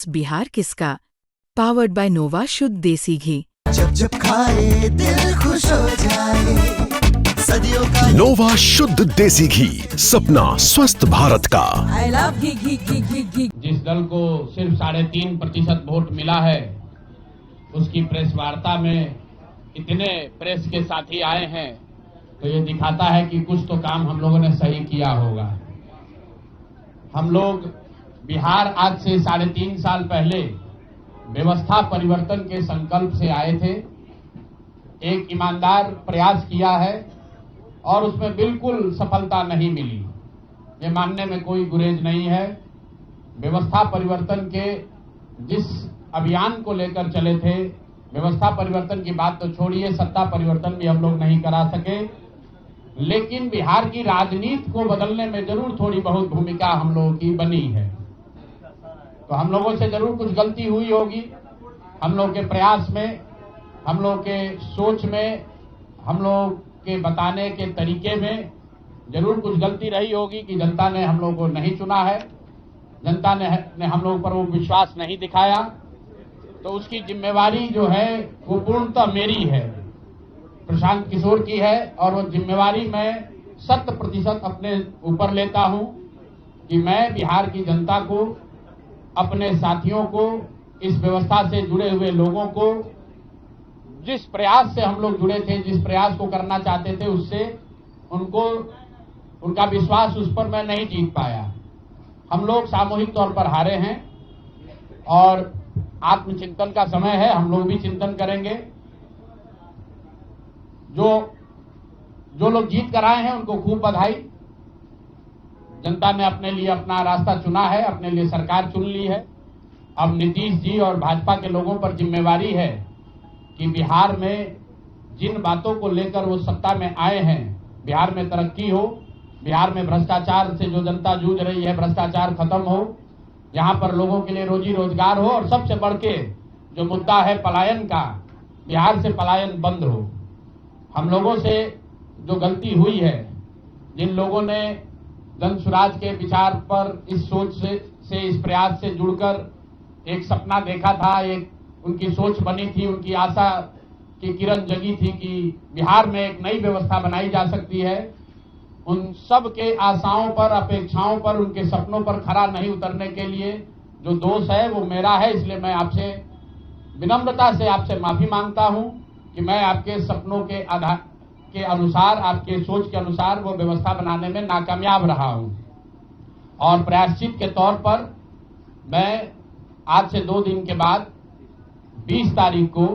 बिहार किसका? Powered by नोवा शुद्ध देसी घी। जब जब खाए दिल खुश हो जाए, सदियों का नोवा शुद्ध देसी घी, सपना स्वस्थ भारत का। I love घी घी घी घी घी। जिस दल को सिर्फ 3.5% वोट मिला है, उसकी प्रेस वार्ता में इतने प्रेस के साथी आए हैं, तो ये दिखाता है कि कुछ तो काम हम लोगों ने सही किया होगा। हम लोग बिहार आज से 3.5 साल पहले व्यवस्था परिवर्तन के संकल्प से आए थे। एक ईमानदार प्रयास किया है और उसमें बिल्कुल सफलता नहीं मिली, ये मानने में कोई गुरेज नहीं है। व्यवस्था परिवर्तन के जिस अभियान को लेकर चले थे, व्यवस्था परिवर्तन की बात तो छोड़िए, सत्ता परिवर्तन भी हम लोग नहीं करा सके, लेकिन बिहार की राजनीति को बदलने में जरूर थोड़ी बहुत भूमिका हम लोगों की बनी है। तो हम लोगों से जरूर कुछ गलती हुई होगी, हम लोग के प्रयास में, हम लोग के सोच में, हम लोग के बताने के तरीके में जरूर कुछ गलती रही होगी कि जनता ने हम लोग को नहीं चुना है, जनता ने हम लोग पर वो विश्वास नहीं दिखाया। तो उसकी जिम्मेवारी जो है वो पूर्णतः मेरी है, प्रशांत किशोर की है, और वो जिम्मेवारी मैं 100% अपने ऊपर लेता हूं कि मैं बिहार की जनता को, अपने साथियों को, इस व्यवस्था से जुड़े हुए लोगों को, जिस प्रयास से हम लोग जुड़े थे, जिस प्रयास को करना चाहते थे, उससे उनका विश्वास उस पर मैं नहीं जीत पाया। हम लोग सामूहिक तौर पर हारे हैं और आत्मचिंतन का समय है, हम लोग भी चिंतन करेंगे। जो लोग जीत कर आए हैं उनको खूब बधाई। जनता ने अपने लिए अपना रास्ता चुना है, अपने लिए सरकार चुन ली है। अब नीतीश जी और भाजपा के लोगों पर जिम्मेवारी है कि बिहार में जिन बातों को लेकर वो सत्ता में आए हैं, बिहार में तरक्की हो, बिहार में भ्रष्टाचार से जो जनता जूझ रही है, भ्रष्टाचार खत्म हो, यहाँ पर लोगों के लिए रोजी रोजगार हो, और सबसे बढ़ के जो मुद्दा है पलायन का, बिहार से पलायन बंद हो। हम लोगों से जो गलती हुई है, जिन लोगों ने जन स्वराज के विचार पर इस सोच से इस प्रयास से जुड़कर एक सपना देखा था, एक उनकी सोच बनी थी, उनकी आशा की किरण जगी थी कि बिहार में एक नई व्यवस्था बनाई जा सकती है, उन सब के आशाओं पर, अपेक्षाओं पर, उनके सपनों पर खरा नहीं उतरने के लिए जो दोष है वो मेरा है। इसलिए मैं आपसे विनम्रता से आपसे माफी मांगता हूं कि मैं आपके सपनों के आधार के अनुसार, आपके सोच के अनुसार वो व्यवस्था बनाने में नाकामयाब रहा हूं। और प्रायश्चित के तौर पर मैं आज से 2 दिन के बाद 20 तारीख को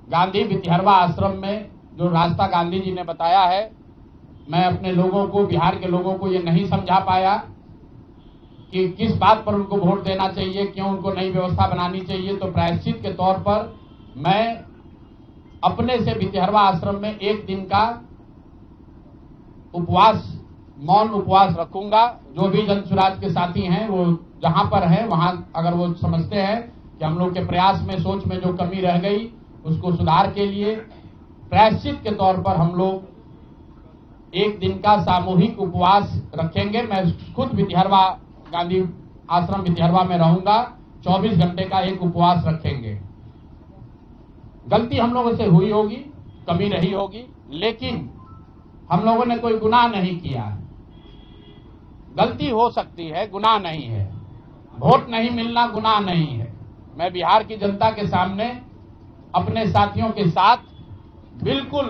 गांधी वितिहरवा आश्रम में जो रास्ता गांधी जी ने बताया है, मैं अपने लोगों को, बिहार के लोगों को ये नहीं समझा पाया कि किस बात पर उनको वोट देना चाहिए, क्यों उनको नई व्यवस्था बनानी चाहिए। तो प्रायश्चित के तौर पर मैं अपने से वितिहरवा आश्रम में 1 दिन का उपवास, मौन उपवास रखूंगा। जो भी जन स्वराज के साथी हैं वो जहां पर हैं वहां, अगर वो समझते हैं कि हम लोग के प्रयास में, सोच में जो कमी रह गई, उसको सुधार के लिए प्रायश्चित के तौर पर हम लोग 1 दिन का सामूहिक उपवास रखेंगे। मैं खुद वितिहरवा, गांधी आश्रम वितिहरवा में रहूंगा, 24 घंटे का एक उपवास रखेंगे। गलती हम लोगों से हुई होगी, कमी रही होगी, लेकिन हम लोगों ने कोई गुनाह नहीं किया। गलती हो सकती है, गुनाह नहीं है। वोट नहीं मिलना गुनाह नहीं है। मैं बिहार की जनता के सामने अपने साथियों के साथ बिल्कुल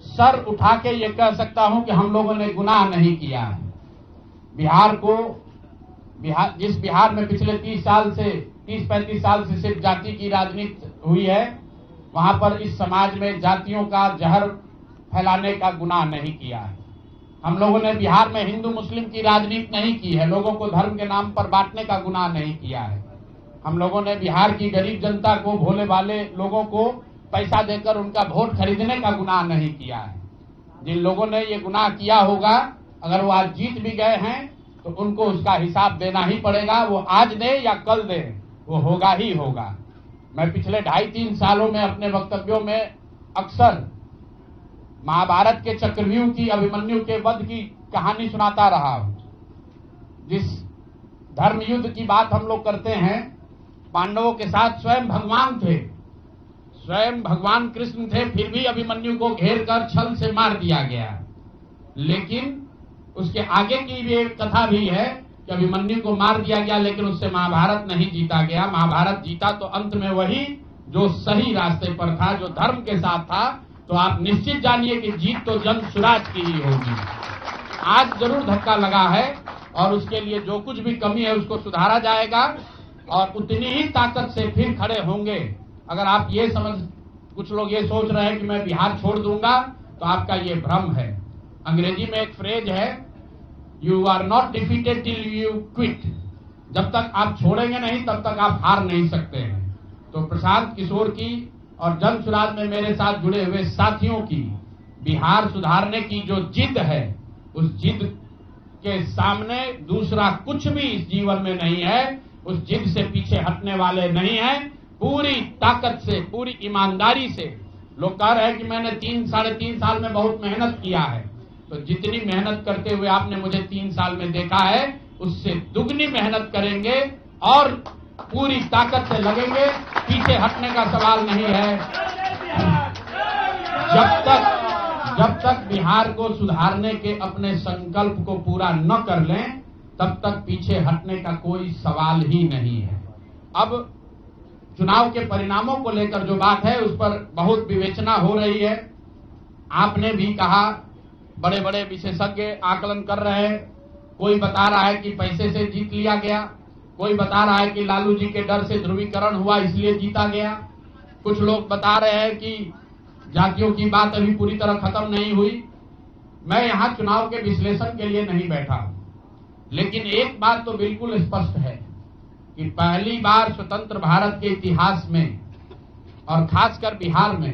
सर उठा के ये कह सकता हूं कि हम लोगों ने गुनाह नहीं किया है। जिस बिहार में पिछले 30-35 साल से सिर्फ जाति की राजनीति हुई है, वहां पर इस समाज में जातियों का जहर फैलाने का गुनाह नहीं किया है। हम लोगों ने बिहार में हिंदू मुस्लिम की राजनीति नहीं की है, लोगों को धर्म के नाम पर बांटने का गुनाह नहीं किया है। हम लोगों ने बिहार की गरीब जनता को, भोले भाले लोगों को पैसा देकर उनका वोट खरीदने का गुनाह नहीं किया है। जिन लोगों ने ये गुनाह किया होगा, अगर वो आज जीत भी गए हैं तो उनको उसका हिसाब देना ही पड़ेगा। वो आज दे या कल दे, वो होगा ही होगा। मैं पिछले 2.5-3 सालों में अपने वक्तव्यों में अक्सर महाभारत के चक्रव्यूह की, अभिमन्यु के वध की कहानी सुनाता रहा हूं। जिस धर्म युद्ध की बात हम लोग करते हैं, पांडवों के साथ स्वयं भगवान थे, स्वयं भगवान कृष्ण थे, फिर भी अभिमन्यु को घेर कर छल से मार दिया गया। लेकिन उसके आगे की भी एक कथा भी है कि अभिमन्यु को मार दिया गया, लेकिन उससे महाभारत नहीं जीता गया। महाभारत जीता तो अंत में वही जो सही रास्ते पर था, जो धर्म के साथ था। तो आप निश्चित जानिए कि जीत तो जन सुराज की ही होगी। आज जरूर धक्का लगा है और उसके लिए जो कुछ भी कमी है उसको सुधारा जाएगा और उतनी ही ताकत से फिर खड़े होंगे। अगर आप ये कुछ लोग ये सोच रहे हैं कि मैं बिहार छोड़ दूंगा, तो आपका ये भ्रम है। अंग्रेजी में एक फ्रेज है, you are not defeated till you quit. जब तक आप छोड़ेंगे नहीं तब तक आप हार नहीं सकते हैं। तो प्रशांत किशोर की और जन सुराज में मेरे साथ जुड़े हुए साथियों की बिहार सुधारने की जो जिद है, उस जिद के सामने दूसरा कुछ भी इस जीवन में नहीं है। उस जिद से पीछे हटने वाले नहीं है। पूरी ताकत से, पूरी ईमानदारी से। लोग कह रहे हैं कि मैंने 3-3.5 साल में बहुत मेहनत किया है। तो जितनी मेहनत करते हुए आपने मुझे 3 साल में देखा है, उससे दुगनी मेहनत करेंगे और पूरी ताकत से लगेंगे। पीछे हटने का सवाल नहीं है। जब तक बिहार को सुधारने के अपने संकल्प को पूरा न कर लें, तब तक पीछे हटने का कोई सवाल ही नहीं है। अब चुनाव के परिणामों को लेकर जो बात है, उस पर बहुत विवेचना हो रही है। आपने भी कहा, बड़े बड़े विशेषज्ञ आकलन कर रहे हैं। कोई बता रहा है कि पैसे से जीत लिया गया, कोई बता रहा है कि लालू जी के डर से ध्रुवीकरण हुआ इसलिए जीता गया। कुछ लोग बता रहे हैं कि जातियों की बात अभी पूरी तरह खत्म नहीं हुई। मैं यहां चुनाव के विश्लेषण के लिए नहीं बैठा हूं, लेकिन एक बात तो बिल्कुल स्पष्ट है कि पहली बार स्वतंत्र भारत के इतिहास में और खासकर बिहार में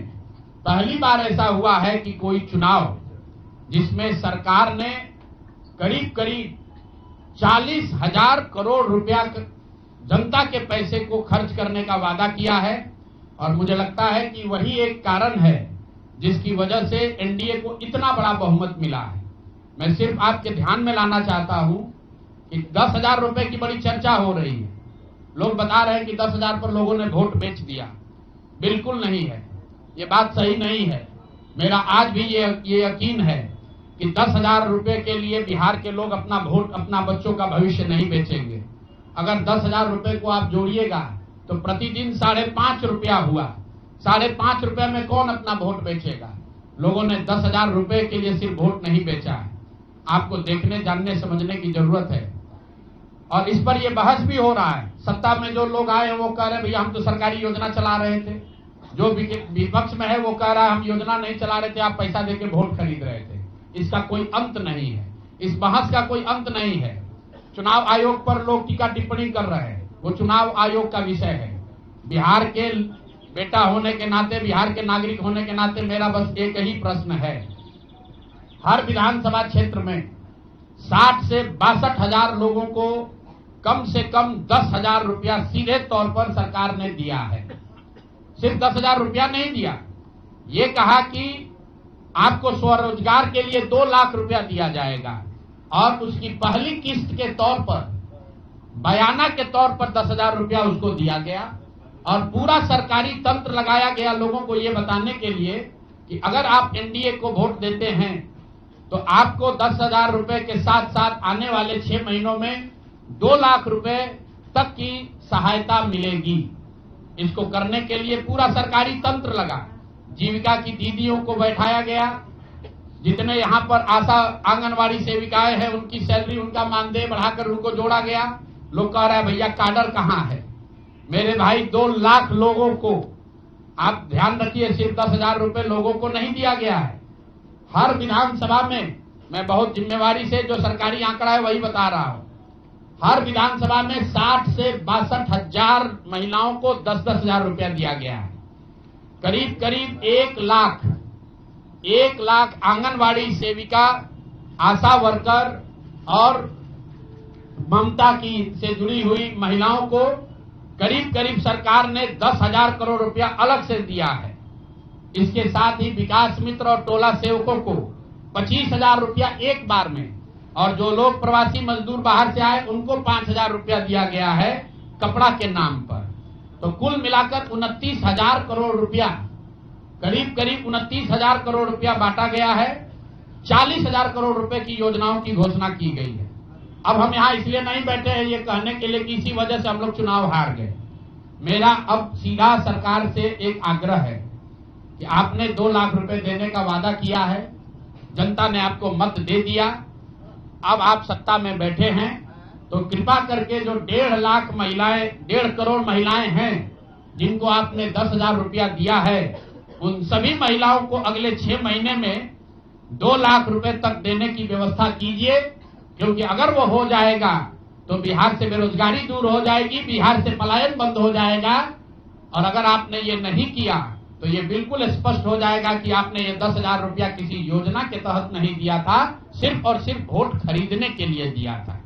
पहली बार ऐसा हुआ है कि कोई चुनाव जिसमें सरकार ने करीब करीब 40,000 करोड़ रुपया जनता के पैसे को खर्च करने का वादा किया है। और मुझे लगता है कि वही एक कारण है जिसकी वजह से एनडीए को इतना बड़ा बहुमत मिला है। मैं सिर्फ आपके ध्यान में लाना चाहता हूं कि 10,000 रुपए की बड़ी चर्चा हो रही है। लोग बता रहे हैं कि 10,000 पर लोगों ने वोट बेच दिया। बिल्कुल नहीं है, ये बात सही नहीं है। मेरा आज भी ये यकीन है कि 10,000 रुपए के लिए बिहार के लोग अपना वोट, अपना बच्चों का भविष्य नहीं बेचेंगे। अगर 10,000 रुपए को आप जोड़िएगा तो प्रतिदिन 5.5 रुपया हुआ। 5.5 रुपए में कौन अपना वोट बेचेगा? लोगों ने 10,000 रुपए के लिए सिर्फ वोट नहीं बेचा है। आपको देखने, जानने, समझने की जरूरत है। और इस पर यह बहस भी हो रहा है। सत्ता में जो लोग आए हैं वो कह रहे हैं भैया हम तो सरकारी योजना चला रहे थे। जो विपक्ष में है वो कह रहा है हम योजना नहीं चला रहे थे, आप पैसा देके वोट खरीद रहे थे। इसका कोई अंत नहीं है, इस बहस का कोई अंत नहीं है। चुनाव आयोग पर लोग टीका टिप्पणी कर रहे हैं, वो चुनाव आयोग का विषय है। बिहार के बेटा होने के नाते, बिहार के नागरिक होने के नाते मेरा बस एक ही प्रश्न है। हर विधानसभा क्षेत्र में 60 से 62,000 लोगों को कम से कम 10,000 रुपया सीधे तौर पर सरकार ने दिया है। सिर्फ 10,000 रुपया नहीं दिया, ये कहा कि आपको स्वरोजगार के लिए 2 लाख रुपया दिया जाएगा और उसकी पहली किस्त के तौर पर, बयाना के तौर पर 10,000 रुपया उसको दिया गया। और पूरा सरकारी तंत्र लगाया गया लोगों को ये बताने के लिए कि अगर आप एनडीए को वोट देते हैं तो आपको 10,000 रुपए के साथ साथ आने वाले 6 महीनों में 2 लाख रुपए तक की सहायता मिलेगी। इसको करने के लिए पूरा सरकारी तंत्र लगा। जीविका की दीदियों को बैठाया गया। जितने यहाँ पर आशा आंगनवाड़ी सेविकाएं हैं उनकी सैलरी, उनका मानदेय बढ़ाकर उनको जोड़ा गया। लोग कह रहे हैं भैया काडर कहाँ है? मेरे भाई 2 लाख लोगों को, आप ध्यान रखिए, सिर्फ 10,000 रुपए लोगों को नहीं दिया गया है। हर विधानसभा में, मैं बहुत जिम्मेवारी से जो सरकारी आंकड़ा है वही बता रहा हूं, हर विधानसभा में 60 से 62,000 महिलाओं को 10,000 रुपया दिया गया है। करीब करीब 1 लाख आंगनवाड़ी सेविका, आशा वर्कर और ममता की से जुड़ी हुई महिलाओं को करीब करीब सरकार ने 10,000 करोड़ रुपया अलग से दिया है। इसके साथ ही विकास मित्र और टोला सेवकों को 25,000 रुपया एक बार में, और जो लोग प्रवासी मजदूर बाहर से आए उनको 5,000 रुपया दिया गया है कपड़ा के नाम पर। तो कुल मिलाकर 29,000 करोड़ रुपया, करीब 29,000 करोड़ रुपया बांटा गया है। 40,000 करोड़ रुपए की योजनाओं की घोषणा की गई है। अब हम यहाँ इसलिए नहीं बैठे हैं ये कहने के लिए कि इसी वजह से हम लोग चुनाव हार गए। मेरा अब सीधा सरकार से एक आग्रह है कि आपने 2 लाख रुपए देने का वादा किया है, जनता ने आपको मत दे दिया, अब आप सत्ता में बैठे हैं, तो कृपा करके जो 1.5 लाख महिलाएं, 1.5 करोड़ महिलाएं हैं जिनको आपने 10,000 रुपया दिया है, उन सभी महिलाओं को अगले 6 महीने में 2 लाख रुपए तक देने की व्यवस्था कीजिए, क्योंकि अगर वो हो जाएगा तो बिहार से बेरोजगारी दूर हो जाएगी, बिहार से पलायन बंद हो जाएगा। और अगर आपने ये नहीं किया तो ये बिल्कुल स्पष्ट हो जाएगा कि आपने ये 10,000 रुपया किसी योजना के तहत नहीं दिया था, सिर्फ और सिर्फ वोट खरीदने के लिए दिया था।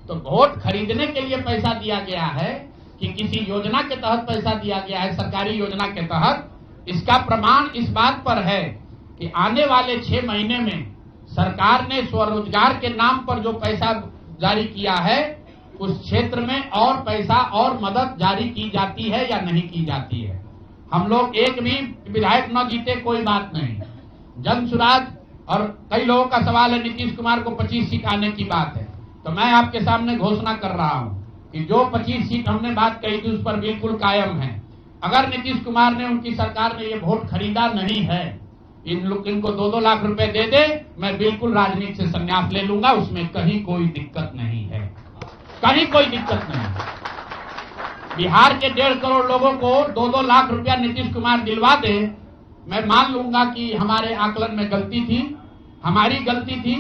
तो वोट खरीदने के लिए पैसा दिया गया है कि किसी योजना के तहत पैसा दिया गया है, सरकारी योजना के तहत, इसका प्रमाण इस बात पर है कि आने वाले 6 महीने में सरकार ने स्वरोजगार के नाम पर जो पैसा जारी किया है, उस क्षेत्र में और पैसा और मदद जारी की जाती है या नहीं की जाती है। हम लोग एक भी विधायक न जीते कोई बात नहीं, जन सुराज, और कई लोगों का सवाल है नीतीश कुमार को 25 सीट आने की बात है, तो मैं आपके सामने घोषणा कर रहा हूं कि जो 25 सीट हमने बात कही थी उस पर बिल्कुल कायम है। अगर नीतीश कुमार ने, उनकी सरकार ने ये वोट खरीदा नहीं है, इनको 2-2 लाख रुपए दे दे, मैं बिल्कुल राजनीति से संन्यास ले लूंगा, उसमें कहीं कोई दिक्कत नहीं है, कहीं कोई दिक्कत नहीं। बिहार के 1.5 करोड़ लोगों को 2-2 लाख रुपया नीतीश कुमार दिलवा दे, मैं मान लूंगा कि हमारे आकलन में गलती थी, हमारी गलती थी।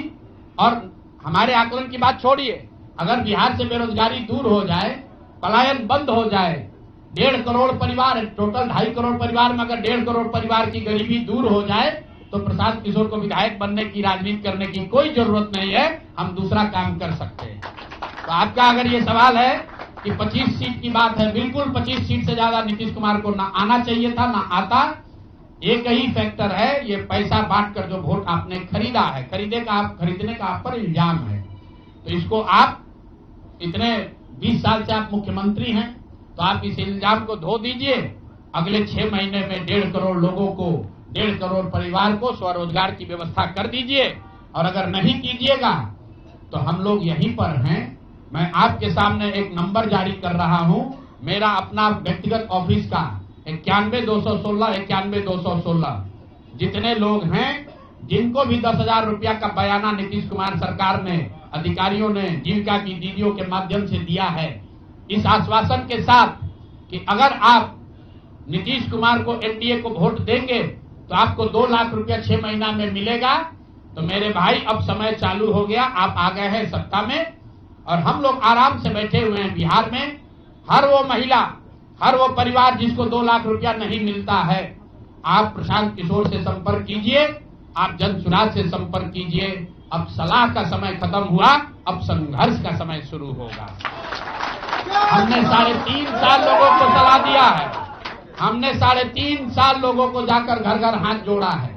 और हमारे आकलन की बात छोड़िए, अगर बिहार से बेरोजगारी दूर हो जाए, पलायन बंद हो जाए, 1.5 करोड़ परिवार, टोटल 2.5 करोड़ परिवार में अगर 1.5 करोड़ परिवार की गरीबी दूर हो जाए, तो प्रशांत किशोर को विधायक बनने की, राजनीति करने की कोई जरूरत नहीं है, हम दूसरा काम कर सकते हैं। तो आपका अगर ये सवाल है कि 25 सीट की बात है, बिल्कुल 25 सीट से ज्यादा नीतीश कुमार को ना आना चाहिए था, ना आता। एक ही फैक्टर है, ये पैसा बांटकर जो वोट आपने खरीदा है, खरीदने का आप पर इल्जाम है। तो इसको आप इतने 20 साल से आप मुख्यमंत्री हैं, तो आप इस इल्जाम को धो दीजिए। अगले 6 महीने में 1.5 करोड़ लोगों को, 1.5 करोड़ परिवार को स्वरोजगार की व्यवस्था कर दीजिए। और अगर नहीं कीजिएगा तो हम लोग यहीं पर हैं। मैं आपके सामने एक नंबर जारी कर रहा हूं, मेरा अपना व्यक्तिगत ऑफिस का 91-216, 91-216। जितने लोग हैं जिनको भी 10,000 रुपया का बयाना नीतीश कुमार सरकार ने, अधिकारियों ने, जीविका की दीदियों के माध्यम से दिया है, इस आश्वासन के साथ कि अगर आप नीतीश कुमार को, एनडीए को वोट देंगे तो आपको 2 लाख रुपया 6 महीना में मिलेगा। तो मेरे भाई, अब समय चालू हो गया, आप आ गए हैं सत्ता में और हम लोग आराम से बैठे हुए हैं बिहार में। हर वो महिला, हर वो परिवार जिसको 2 लाख रुपया नहीं मिलता है, आप प्रशांत किशोर से संपर्क कीजिए, आप जन सुराज से संपर्क कीजिए। अब सलाह का समय खत्म हुआ, अब संघर्ष का समय शुरू होगा। हमने 3.5 साल लोगों को सलाह दिया है, हमने 3.5 साल लोगों को जाकर घर घर हाथ जोड़ा है,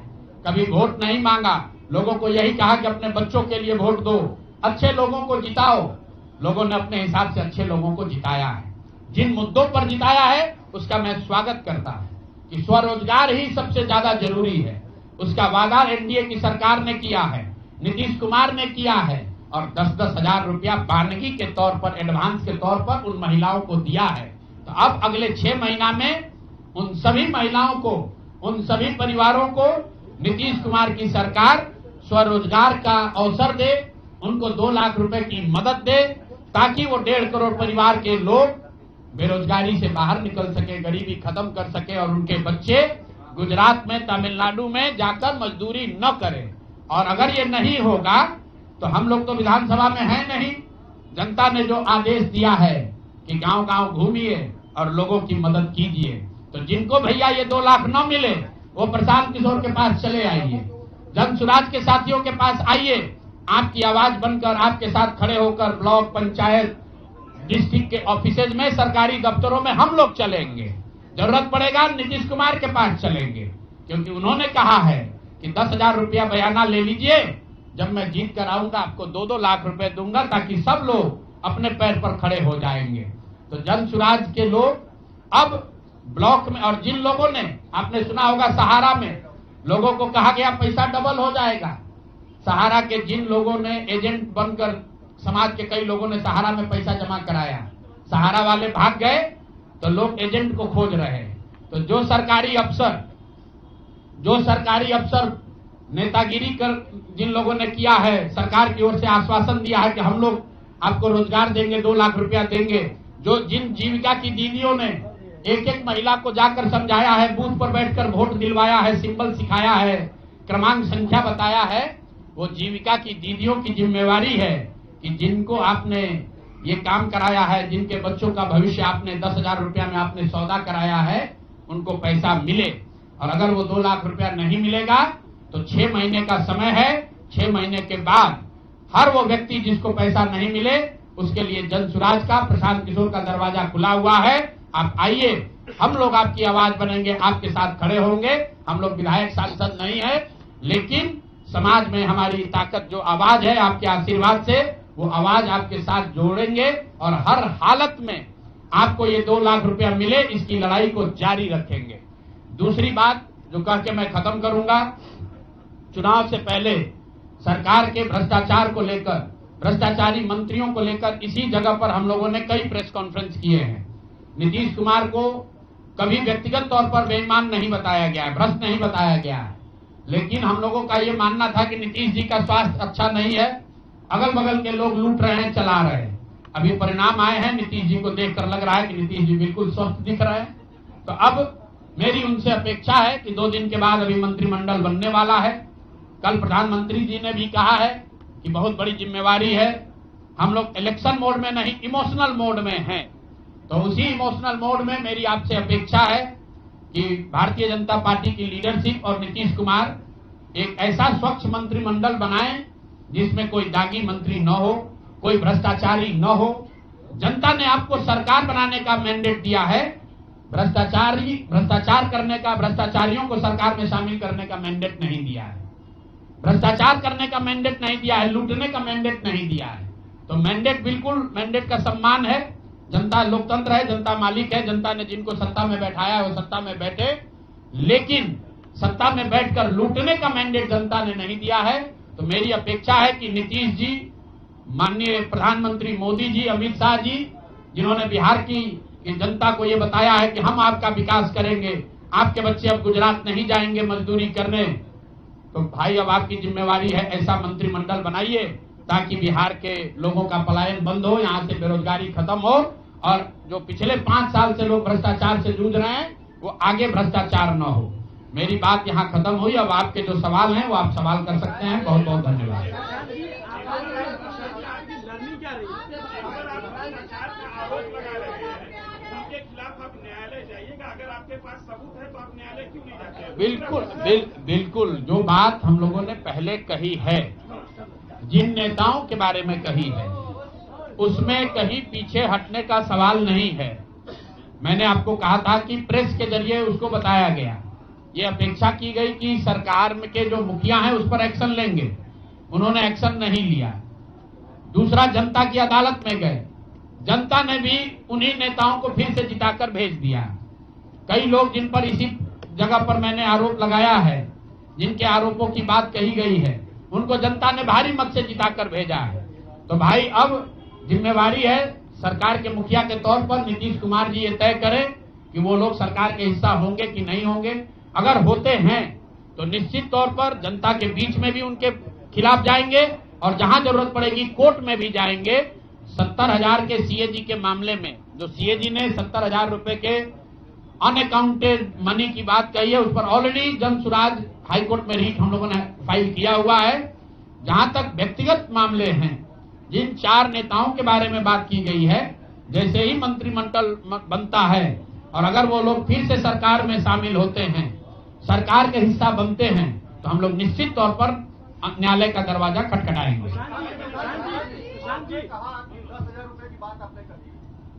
कभी वोट नहीं मांगा, लोगों को यही कहा कि अपने बच्चों के लिए वोट दो, अच्छे लोगों को जिताओ। लोगों ने अपने हिसाब से अच्छे लोगों को जिताया है। जिन मुद्दों पर जिताया है उसका मैं स्वागत करता हूं कि स्वरोजगार ही सबसे ज्यादा जरूरी है। उसका वादा एनडीए की सरकार ने किया है, नीतीश कुमार ने किया है, और 10-10 हजार रुपया बानगी के तौर पर, एडवांस के तौर पर उन महिलाओं को दिया है। तो अब अगले 6 महीना में उन सभी महिलाओं को, उन सभी परिवारों को नीतीश कुमार की सरकार स्वरोजगार का अवसर दे, उनको 2 लाख रुपए की मदद दे, ताकि वो 1.5 करोड़ परिवार के लोग बेरोजगारी से बाहर निकल सके, गरीबी खत्म कर सके और उनके बच्चे गुजरात में, तमिलनाडु में जाकर मजदूरी न करें। और अगर ये नहीं होगा तो हम लोग तो विधानसभा में हैं नहीं, जनता ने जो आदेश दिया है कि गांव गांव घूमिए और लोगों की मदद कीजिए। तो जिनको भैया ये 2 लाख न मिले वो प्रशांत किशोर के पास चले आइए, जन सुराज के साथियों के पास आइए, आपकी आवाज बनकर, आपके साथ खड़े होकर ब्लॉक, पंचायत, डिस्ट्रिक्ट के ऑफिसेज में, सरकारी दफ्तरों में हम लोग चलेंगे। जरूरत पड़ेगा नीतीश कुमार के पास चलेंगे, क्योंकि उन्होंने कहा है कि 10,000 रुपया बयाना ले लीजिए, जब मैं जीत कर आऊंगा आपको 2-2 लाख रुपए दूंगा, ताकि सब लोग अपने पैर पर खड़े हो जाएंगे। तो जन सुराज के लोग अब ब्लॉक में, और जिन लोगों ने, आपने सुना होगा सहारा में लोगों को कहा गया पैसा डबल हो जाएगा, सहारा के जिन लोगों ने एजेंट बनकर, समाज के कई लोगों ने सहारा में पैसा जमा कराया, सहारा वाले भाग गए तो लोग एजेंट को खोज रहे हैं। तो जो सरकारी अफसर नेतागिरी कर जिन लोगों ने किया है, सरकार की ओर से आश्वासन दिया है कि हम लोग आपको रोजगार देंगे, 2 लाख रुपया देंगे, जो जिन जीविका की दीदियों ने एक एक महिला को जाकर समझाया है, बूथ पर बैठकर वोट दिलवाया है, सिंबल सिखाया है, क्रमांक संख्या बताया है, वो जीविका की दीदियों की जिम्मेवारी है कि जिनको आपने ये काम कराया है, जिनके बच्चों का भविष्य आपने 10,000 रुपया में आपने सौदा कराया है, उनको पैसा मिले। और अगर वो 2 लाख रुपया नहीं मिलेगा तो 6 महीने का समय है, 6 महीने के बाद हर वो व्यक्ति जिसको पैसा नहीं मिले उसके लिए जन सुराज का, प्रशांत किशोर का दरवाजा खुला हुआ है। आप आइए, हम लोग आपकी आवाज बनेंगे, आपके साथ खड़े होंगे। हम लोग विधायक सांसद नहीं है, लेकिन समाज में हमारी ताकत जो आवाज है, आपके आशीर्वाद से वो आवाज आपके साथ जोड़ेंगे और हर हालत में आपको ये 2 लाख रुपया मिले, इसकी लड़ाई को जारी रखेंगे। दूसरी बात जो कह के मैं खत्म करूंगा, चुनाव से पहले सरकार के भ्रष्टाचार को लेकर, भ्रष्टाचारी मंत्रियों को लेकर इसी जगह पर हम लोगों ने कई प्रेस कॉन्फ्रेंस किए हैं। नीतीश कुमार को कभी व्यक्तिगत तौर पर बेईमान नहीं बताया गया है, भ्रष्ट नहीं बताया गया है, लेकिन हम लोगों का ये मानना था कि नीतीश जी का स्वास्थ्य अच्छा नहीं है, अगल बगल के लोग लूट रहे हैं, चला रहे हैं। अभी परिणाम आए हैं, नीतीश जी को देखकर लग रहा है कि नीतीश जी बिल्कुल स्वस्थ दिख रहे हैं। तो अब मेरी उनसे अपेक्षा है कि 2 दिन के बाद अभी मंत्रिमंडल बनने वाला है। कल प्रधानमंत्री जी ने भी कहा है कि बहुत बड़ी जिम्मेवारी है, हम लोग इलेक्शन मोड में नहीं, इमोशनल मोड में हैं। तो उसी इमोशनल मोड में मेरी आपसे अपेक्षा है कि भारतीय जनता पार्टी की लीडरशिप और नीतीश कुमार एक ऐसा स्वच्छ मंत्रिमंडल बनाएं जिसमें कोई दागी मंत्री न हो, कोई भ्रष्टाचारी न हो। जनता ने आपको सरकार बनाने का मैंडेट दिया है, भ्रष्टाचार करने का, भ्रष्टाचारियों को सरकार में शामिल करने का मैंडेट नहीं दिया है, भ्रष्टाचार करने का मैंडेट नहीं दिया है, लूटने का मैंडेट नहीं दिया है। तो मैंडेट, बिल्कुल मैंडेट का सम्मान है। जनता लोकतंत्र है, जनता मालिक है, जनता ने जिनको सत्ता में बैठाया है वो सत्ता में बैठे, लेकिन सत्ता में बैठकर लूटने का मैंडेट जनता ने नहीं दिया है। तो मेरी अपेक्षा है कि नीतीश जी, माननीय प्रधानमंत्री मोदी जी, अमित शाह जी, जिन्होंने बिहार की जनता को ये बताया है कि हम आपका विकास करेंगे, आपके बच्चे अब गुजरात नहीं जाएंगे मजदूरी करने, तो भाई अब आपकी जिम्मेवारी है ऐसा मंत्रिमंडल बनाइए ताकि बिहार के लोगों का पलायन बंद हो, यहाँ से बेरोजगारी खत्म हो, और जो पिछले 5 साल से लोग भ्रष्टाचार से जूझ रहे हैं वो आगे भ्रष्टाचार न हो। मेरी बात यहाँ खत्म हुई। अब आपके जो सवाल हैं वो आप सवाल कर सकते हैं। बहुत बहुत धन्यवाद। बिल्कुल जो बात हम लोगों ने पहले कही है, जिन नेताओं के बारे में कही है, उसमें कहीं पीछे हटने का सवाल नहीं है। मैंने आपको कहा था कि प्रेस के जरिए उसको बताया गया, ये अपेक्षा की गई कि सरकार में के जो मुखिया हैं उस पर एक्शन लेंगे, उन्होंने एक्शन नहीं लिया। दूसरा, जनता की अदालत में गए, जनता ने भी उन्हीं नेताओं को फिर से जिताकर भेज दिया। कई लोग जिन पर इसी जगह पर मैंने आरोप लगाया है, जिनके आरोपों की बात कही गई है, उनको जनता ने भारी मत से जिताकर भेजा है। तो भाई अब जिम्मेवारी है सरकार के मुखिया के तौर पर नीतीश कुमार जी ये तय करें कि वो लोग सरकार के हिस्सा होंगे कि नहीं होंगे। अगर होते हैं तो निश्चित तौर पर जनता के बीच में भी उनके खिलाफ जाएंगे और जहां जरूरत पड़ेगी कोर्ट में भी जाएंगे। 70,000 के सीएजी के मामले में जो सीएजी ने 70,000 रुपए के अनअकाउंटेड मनी की बात कही है, उस पर ऑलरेडी जन सुराज हाईकोर्ट में रीट हम लोगों ने फाइल किया हुआ है। जहां तक व्यक्तिगत मामले हैं, जिन 4 नेताओं के बारे में बात की गई है, जैसे ही मंत्रिमंडल बनता है और अगर वो लोग फिर से सरकार में शामिल होते हैं, सरकार के हिस्सा बनते हैं, तो हम लोग निश्चित तौर पर न्यायालय का दरवाजा खटखटाएंगे। 10,000 रुपए की बात आपने कही,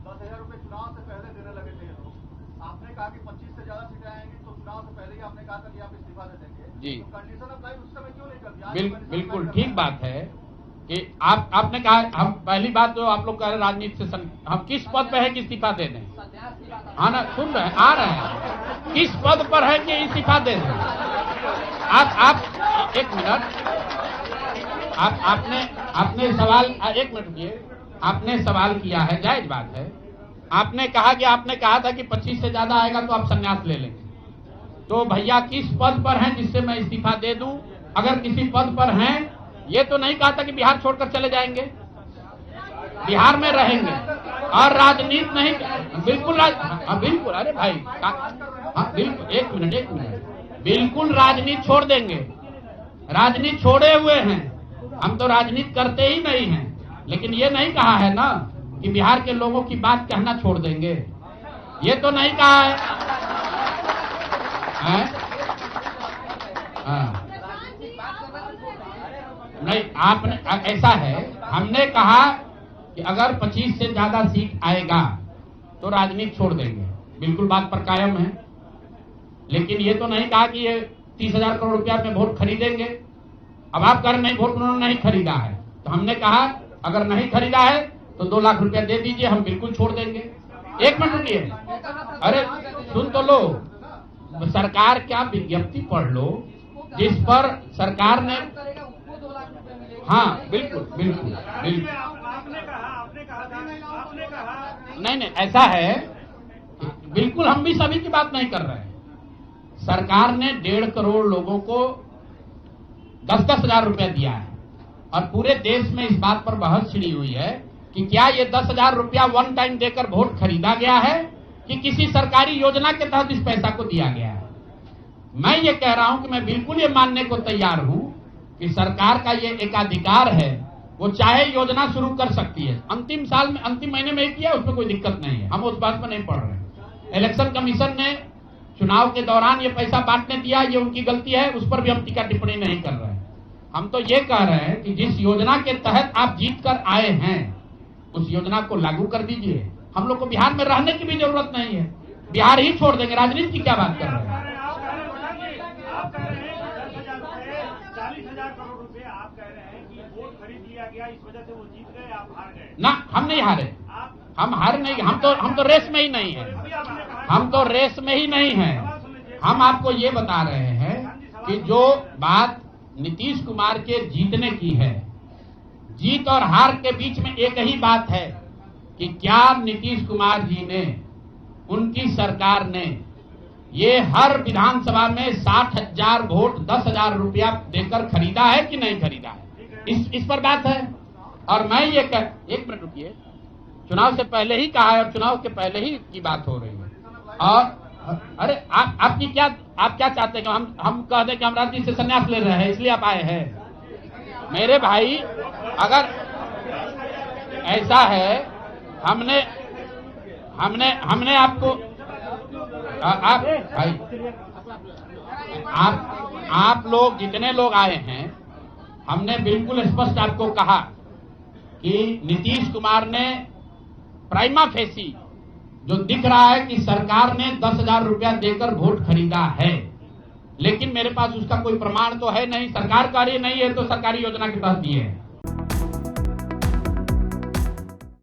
10,000 रुपए चुनाव से पहले देने लगे थे लोग। आपने कहा कि 25 से ज्यादा सीटें आएंगी तो चुनाव से पहले ही आपने कहा था कि आप इस्तीफा दे देंगे जी। तो कंडीशन अप्लाई उस समय क्यों नहीं कर दिया? बिल्कुल ठीक बात है कि आपने कहा, हम पहली बात तो आप लोग कह रहे राजनीति से हम किस पद पे है कि इस्तीफा दे दें। हाँ ना, सुन रहे हैं, आ रहे हैं। किस पद पर है कि इस्तीफा दे दें? आप एक मिनट, आपने सवाल, एक मिनट रुकिए, आपने सवाल किया है, जायज बात है। आपने कहा था कि 25 से ज्यादा आएगा तो आप संन्यास ले लेंगे। तो भैया किस पद पर हैं जिससे मैं इस्तीफा दे दूं? अगर किसी पद पर हैं, ये तो नहीं कहा था कि बिहार छोड़कर चले जाएंगे, बिहार में रहेंगे और राजनीति नहीं, बिल्कुल बिल्कुल, अरे भाई, हाँ बिल्कुल, एक मिनट, बिल्कुल राजनीति छोड़ देंगे। राजनीति छोड़े हुए हैं, हम तो राजनीति करते ही नहीं हैं। लेकिन ये नहीं कहा है ना कि बिहार के लोगों की बात कहना छोड़ देंगे, ये तो नहीं कहा है, हाँ। नहीं, आपने, ऐसा है, हमने कहा कि अगर 25 से ज्यादा सीट आएगा तो राजनीति छोड़ देंगे, बिल्कुल बात पर कायम है। लेकिन ये तो नहीं कहा कि ये 30,000 करोड़ रुपया में वोट खरीदेंगे। अब आप कह रहे नहीं, वोट उन्होंने नहीं खरीदा है, तो हमने कहा अगर नहीं खरीदा है तो 2 लाख रुपया दे दीजिए, हम बिल्कुल छोड़ देंगे। एक मिनट रुकिए, अरे सुन तो लो, सरकार क्या विज्ञप्ति पढ़ लो जिस पर सरकार ने, हाँ बिल्कुल बिल्कुल बिल्कुल, नहीं, ऐसा है, बिल्कुल हम भी सभी की बात नहीं कर रहे हैं। सरकार ने 1.5 करोड़ लोगों को 10-10 हजार रुपया दिया है और पूरे देश में इस बात पर बहस छिड़ी हुई है कि क्या ये 10,000 रुपया वन टाइम देकर वोट खरीदा गया है कि किसी सरकारी योजना के तहत इस पैसा को दिया गया है। मैं ये कह रहा हूं कि मैं बिल्कुल ये मानने को तैयार हूं कि सरकार का ये एकाधिकार है, वो चाहे योजना शुरू कर सकती है। अंतिम महीने में ही किया, उसमें कोई दिक्कत नहीं है, हम उस बात पर नहीं पढ़ रहे। इलेक्शन कमीशन ने चुनाव के दौरान ये पैसा बांटने दिया, ये उनकी गलती है, उस पर भी हम टीका टिप्पणी नहीं कर रहे हैं। हम तो ये कह रहे हैं कि जिस योजना के तहत आप जीत कर आए हैं उस योजना को लागू कर दीजिए। हम लोग को बिहार में रहने की भी जरूरत नहीं है, बिहार ही छोड़ देंगे, राजनीति की क्या बात कर रहे हैं? आप कह रहे हैं 10,000 रुपए, 40,000 करोड़ रुपए, आप कह रहे हैं कि वोट खरीद लिया गया, इस वजह से वो जीत गए, आप हार गए। ना, हम नहीं हारे, हम हार नहीं, हम तो रेस में ही नहीं है, हम तो रेस में ही नहीं है। हम आपको ये बता रहे हैं कि जो बात नीतीश कुमार के जीतने की है, जीत और हार के बीच में एक ही बात है कि क्या नीतीश कुमार जी ने, उनकी सरकार ने ये हर विधानसभा में 60,000 वोट 10,000 रुपया देकर खरीदा है कि नहीं खरीदा है, इस पर बात है। और मैं ये एक मिनट रुकिए, चुनाव से पहले ही कहा है और चुनाव के पहले ही की बात हो रही है। और अरे आप क्या चाहते हैं कि हम कह दें कि हम राजनीति से संन्यास ले रहे हैं इसलिए आप आए हैं? मेरे भाई, अगर ऐसा है, हमने आपको, आप लोग जितने लोग आए हैं, हमने बिल्कुल स्पष्ट आपको कहा कि नीतीश कुमार ने प्राइमा फेसी जो दिख रहा है कि सरकार ने 10,000 रुपया देकर वोट खरीदा है, लेकिन मेरे पास उसका कोई प्रमाण तो है नहीं। सरकार कह रही नहीं है तो सरकारी योजना के तहत दिए है।